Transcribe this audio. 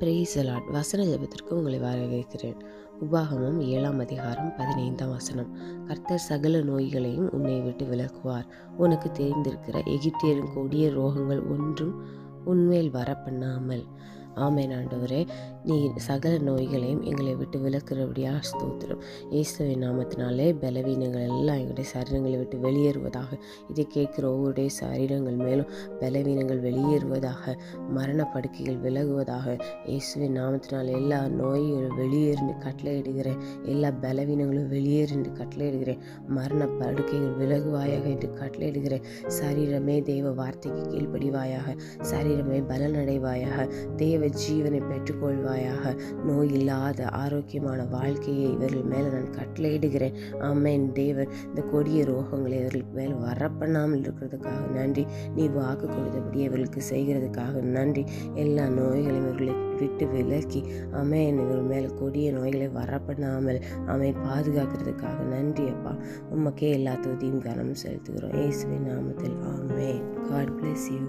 Praise the Lord. வசன ஜெபத்திற்கு உங்களை வரவேற்கிறேன். உபாகமம் 7ஆம் அதிகாரம் 15ஆம் வசனம். கர்த்தர் சகல நோய்களையும் உன்னை விட்டு விலக்குவார். உனக்கு தெரிந்திருக்கிற எகிப்தியரின் கொடிய ரோகங்கள் ஒன்றும் உன்மேல் வரப்பண்ணாமல். ஆமென் ஆண்டவரே, நீ சகல நோய்களையும் எங்களை விட்டு விலக்குறபடியா ஸ்தோத்திரம். இயேசுவின் நாமத்தினாலே பலவீனங்கள் எல்லாம் எங்களுடைய சரீரங்களை விட்டு வெளியேறுவதாக. இதை கேட்கிற ஒவ்வொருடைய சரீரங்கள் மேலும் பலவீனங்கள் வெளியேறுவதாக, மரண படுக்கைகள் விலகுவதாக. இயேசுவின் நாமத்தினால் எல்லா நோய்களும் வெளியேறின்னு கட்டளையிடுகிறேன். எல்லா பலவீனங்களும் வெளியேறின்னு கட்டளையிடுகிறேன். மரண படுக்கைகள் விலகுவாயாக என்று கட்டளையிடுகிறேன். சரீரமே தெய்வ வார்த்தைக்கு கீழ்ப்படிவாயாக. சரீரமே பலனடைவாயாக. தேவ ஜீவனை பெற்றுக்கொள்வாயாக. நோய் இல்லாத ஆரோக்கியமான வாழ்க்கையை இவர்கள் மேலே நான் கட்டளையிடுகிறேன். ஆமென். தேவன் இந்த கொடிய ரோகங்களை இவர்களுக்கு மேலே வரப்பண்ணாமல் இருக்கிறதுக்காக நன்றி. நீ வாக்கு கொடுத்தபடி இவர்களுக்கு செய்கிறதுக்காக நன்றி. எல்லா நோய்களையும் இவர்களை விட்டு விலக்கி ஆமென், இவர்கள் மேலே கொடிய நோய்களை வரப்பண்ணாமல் ஆமென் பாதுகாக்கிறதுக்காக நன்றி அப்பா. உமக்கே எல்லா துதியும் கனம் செலுத்துகிறோம். இயேசுவின் நாமத்தில் ஆமென். God bless you.